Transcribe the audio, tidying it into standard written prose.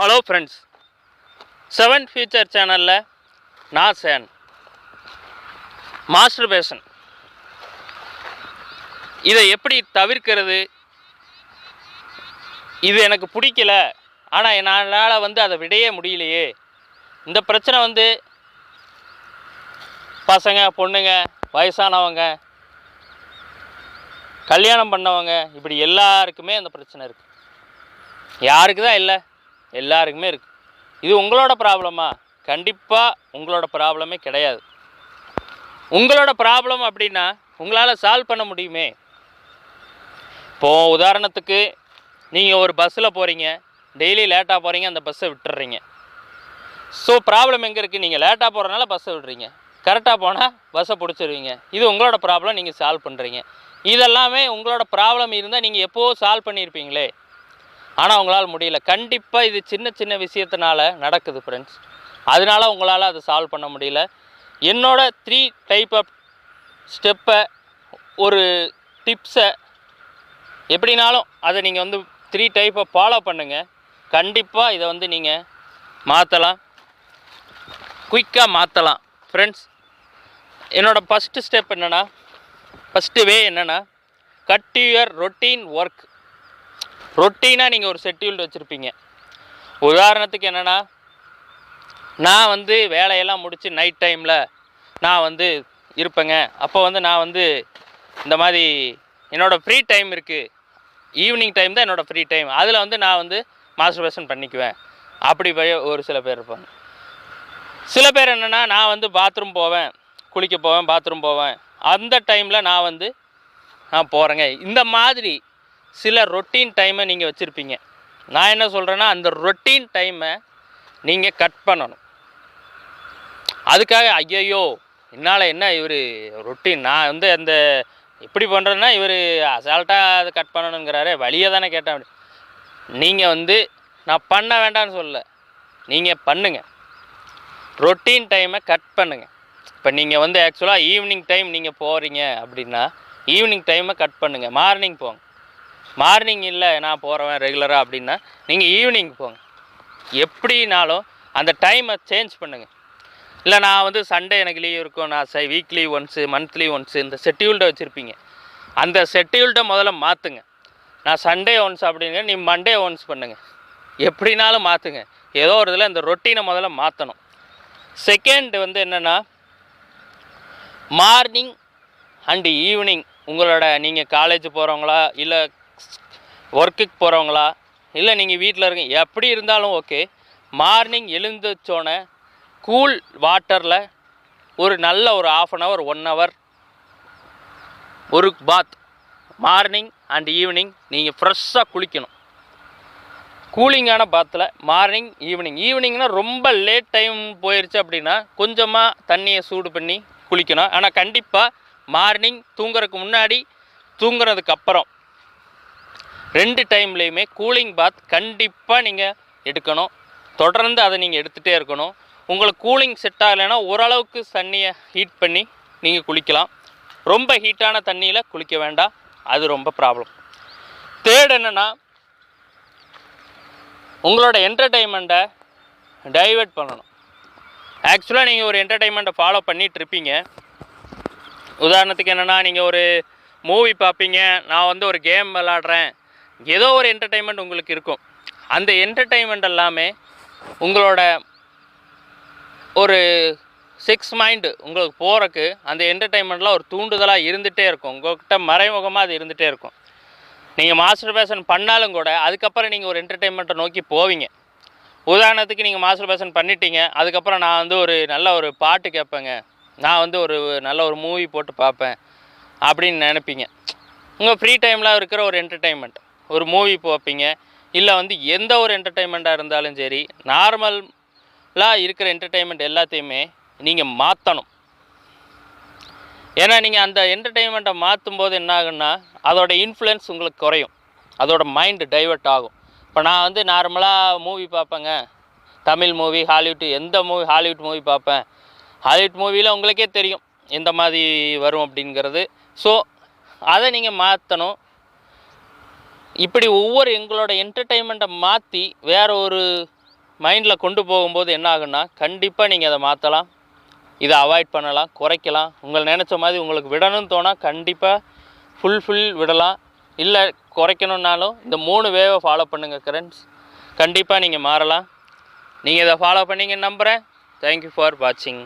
Hello friends, 7 future சேனலில் நான் சேன். Masturbation இதை எப்படி தவிர்க்கிறது? இது எனக்கு பிடிக்கல, ஆனால் என்னால் அதை விடையே முடியலையே. இந்த பிரச்சனை பசங்க, பொண்ணுங்க, வயசானவங்க, கல்யாணம் பண்ணவங்க, இப்படி எல்லாருக்குமே அந்த பிரச்சனை இருக்குது. யாருக்கு தான் இல்லை, எல்லாருக்குமே இருக்குது. இது உங்களோட ப்ராப்ளமா? கண்டிப்பாக உங்களோட ப்ராப்ளமே கிடையாது. உங்களோட ப்ராப்ளம் அப்படின்னா உங்களால் சால்வ் பண்ண முடியுமே. இப்போது உதாரணத்துக்கு நீங்கள் ஒரு பஸ்ஸில் போகிறீங்க, டெய்லி லேட்டாக போகிறீங்க, அந்த பஸ்ஸை விட்டுடுறீங்க. ஸோ ப்ராப்ளம் எங்கே இருக்குது? நீங்கள் லேட்டாக போகிறனால பஸ்ஸை விடுறீங்க, கரெக்டாக போனால் பஸ்ஸை பிடிச்சிருவீங்க. இது உங்களோட ப்ராப்ளம், நீங்கள் சால்வ் பண்ணுறீங்க. இதெல்லாமே உங்களோட ப்ராப்ளம் இருந்தால் நீங்கள் எப்போது சால்வ் பண்ணியிருப்பீங்களே, ஆனால் உங்களால் முடியல. கண்டிப்பாக இது சின்ன சின்ன விஷயத்தினால நடக்குது ஃப்ரெண்ட்ஸ். அதனால உங்களால் அதை சால்வ் பண்ண முடியல. என்னோட 3 டைப் ஆஃப் ஸ்டெப்பை, ஒரு டிப்ஸை, எப்படினாலும் அதை நீங்கள் 3 டைப்பை ஃபாலோ பண்ணுங்கள். கண்டிப்பாக இதை நீங்கள் மாற்றலாம், குயிக்காக மாற்றலாம் ஃப்ரெண்ட்ஸ். என்னோடய ஃபஸ்ட்டு ஸ்டெப் என்னென்னா, ஃபஸ்ட்டு வே என்னென்னா, கட் யுவர் ரொட்டீன் ஒர்க். ரொட்டீனாக நீங்கள் ஒரு ஷெட்யூல்டு வச்சுருப்பீங்க. உதாரணத்துக்கு என்னென்னா, நான் வேலையெல்லாம் முடித்து நைட் டைமில் நான் இருப்பேங்க. அப்போ நான் இந்த மாதிரி என்னோடய ஃப்ரீ டைம் இருக்குது, ஈவினிங் டைம் தான் என்னோடய ஃப்ரீ டைம், அதில் நான் மாஸ்டர்பேஷன் பண்ணிக்குவேன். அப்படி ஒரு சில பேர் இருப்பாங்க. சில பேர் என்னென்னா, நான் பாத்ரூம் போவேன், குளிக்க போவேன், பாத்ரூம் போவேன், அந்த டைமில் நான் போகிறேங்க. இந்த மாதிரி சில ரொட்டீன் டைமை நீங்கள் வச்சுருப்பீங்க. நான் என்ன சொல்கிறேன்னா, அந்த ரொட்டீன் டைமை நீங்கள் கட் பண்ணணும். அதுக்காக ஐயையோ என்னால் என்ன இவர் ரொட்டீன், நான் அந்த எப்படி பண்ணுறேன்னா இவர் அசால்ட்டாக அதை கட் பண்ணணுங்கிறாரே, வழியை தானே கேட்டேன். நீங்கள் நான் பண்ண வேண்டாம்னு சொல்லலை, நீங்கள் பண்ணுங்கள். ரொட்டீன் டைமை கட் பண்ணுங்கள். இப்போ நீங்கள் ஆக்சுவலாக ஈவினிங் டைம் நீங்கள் போகிறீங்க அப்படின்னா, ஈவினிங் டைமை கட் பண்ணுங்கள். மார்னிங் போங்க. மார்னிங் இல்லை நான் போகிறவன் ரெகுலராக அப்படின்னா நீங்கள் ஈவினிங் போங்க. எப்படினாலும் அந்த டைமை சேஞ்ச் பண்ணுங்கள். இல்லை நான் சண்டே எனக்கு லீவ் இருக்கும், நான் வீக்லி ஒன்ஸு, மந்த்லி ஒன்ஸு, இந்த ஷெட்யூல்டை வச்சுருப்பீங்க. அந்த ஷெட்யூல்டை முதல்ல மாற்றுங்க. நான் சண்டே ஒன்ஸ் அப்படிங்க, நீ மண்டே ஒன்ஸ் பண்ணுங்கள். எப்படினாலும் மாற்றுங்க. ஏதோ ஒரு இதில் இந்த ரொட்டீனை முதல்ல மாற்றணும். செகண்ட் என்னென்னா, மார்னிங் அண்டு ஈவினிங் உங்களோட, நீங்கள் காலேஜ் போகிறவங்களா, இல்லை ஒர்க்குக்கு போகிறவங்களா, இல்லை நீங்கள் வீட்டில் இருக்கீங்க, எப்படி இருந்தாலும் ஓகே, மார்னிங் எழுந்திரிச்சோன்னே கூல் வாட்டரில் ஒரு நல்ல ஒரு 1/2 hour 1 hour ஒரு பாத், மார்னிங் அண்ட் ஈவினிங் நீங்கள் ஃப்ரெஷ்ஷாக குளிக்கணும். கூலிங்கான பாத்தில் மார்னிங் ஈவினிங். ஈவினிங்னா ரொம்ப லேட் டைம் போயிடுச்சு அப்படின்னா கொஞ்சமாக தண்ணியை சூடு பண்ணி குளிக்கணும். ஆனால் கண்டிப்பாக மார்னிங் தூங்குறதுக்கு முன்னாடி, தூங்குறதுக்கு அப்புறம் 2 டைம்லேயுமே கூலிங் பாத் கண்டிப்பாக நீங்கள் எடுக்கணும். தொடர்ந்து அதை நீங்கள் எடுத்துகிட்டே இருக்கணும். உங்களுக்கு கூலிங் செட் ஆகலைன்னா ஓரளவுக்கு தண்ணியை ஹீட் பண்ணி நீங்கள் குளிக்கலாம். ரொம்ப ஹீட்டான தண்ணியில் குளிக்க வேண்டாம், அது ரொம்ப ப்ராப்ளம். தேர்ட் என்னென்னா, உங்களோட என்டர்டெயின்மெண்ட்டை டைவர்ட் பண்ணணும். ஆக்சுவலாக நீங்கள் ஒரு என்டர்டெயின்மெண்ட்டை ஃபாலோ பண்ணிகிட்ருப்பீங்க. உதாரணத்துக்கு என்னென்னா, நீங்கள் ஒரு மூவி பார்ப்பீங்க, நான் ஒரு கேம் விளாட்றேன், ஏதோ ஒரு என்டர்டெயின்மெண்ட் உங்களுக்கு இருக்கும். அந்த என்டர்டெயின்மெண்ட் எல்லாமே உங்களோட ஒரு செக்ஸ் மைண்டு உங்களுக்கு போகிறக்கு அந்த என்டர்டெயின்மெண்ட்லாம் ஒரு தூண்டுதலாக இருந்துகிட்டே இருக்கும். உங்கள்கிட்ட மறைமுகமாக அது இருந்துகிட்டே இருக்கும். நீங்கள் மாஸ்டர்பேஷன் பண்ணாலும் கூட அதுக்கப்புறம் நீங்கள் ஒரு என்டர்டெயின்மெண்ட்டை நோக்கி போவீங்க. உதாரணத்துக்கு நீங்கள் மாஸ்டர்பேஷன் பண்ணிட்டீங்க, அதுக்கப்புறம் நான் ஒரு நல்ல ஒரு பாட்டு கேட்பேங்க, நான் ஒரு நல்ல ஒரு மூவி போட்டு பார்ப்பேன் அப்படின்னு நினைப்பீங்க. உங்கள் ஃப்ரீ டைமில் இருக்கிற ஒரு என்டர்டெயின்மெண்ட், ஒரு மூவி பார்ப்பீங்க. இல்லை எந்த ஒரு என்டர்டெயின்மெண்ட்டாக இருந்தாலும் சரி, நார்மலாக இருக்கிற என்டர்டெயின்மெண்ட் எல்லாத்தையுமே நீங்கள் மாற்றணும். ஏன்னா நீங்கள் அந்த என்டர்டெயின்மெண்ட்டை மாற்றும் போது என்ன ஆகுன்னா, அதோட இன்ஃப்ளூயன்ஸ் உங்களுக்கு குறையும், அதோட மைண்டு டைவர்ட் ஆகும். இப்போ நான் நார்மலாக மூவி பார்ப்பேங்க, தமிழ் மூவி, ஹாலிவுட், எந்த மூவி, ஹாலிவுட் மூவி பார்ப்பேன். ஹாலிவுட் மூவியில் உங்களுக்கே தெரியும் எந்த மாதிரி வரும் அப்படிங்கிறது. ஸோ அதை நீங்கள் மாற்றணும். இப்படி ஒவ்வொரு எங்களோட என்டர்டெயின்மெண்ட்டை மாற்றி வேறு ஒரு மைண்டில் கொண்டு போகும்போது என்ன ஆகுன்னா கண்டிப்பாக நீங்கள் அதை மாற்றலாம், இதை அவாய்ட் பண்ணலாம், குறைக்கலாம். உங்களை நினச்ச மாதிரி உங்களுக்கு விடணும்னு தோணால் கண்டிப்பாக ஃபுல் விடலாம். இல்லை குறைக்கணுன்னாலும் இந்த 3 வேவை ஃபாலோ பண்ணுங்கள் ஃப்ரெண்ட்ஸ். கண்டிப்பாக நீங்கள் மாறலாம். நீங்கள் இதை ஃபாலோ பண்ணீங்கன்னு நம்புகிறேன். தேங்க்யூ ஃபார் வாட்சிங்.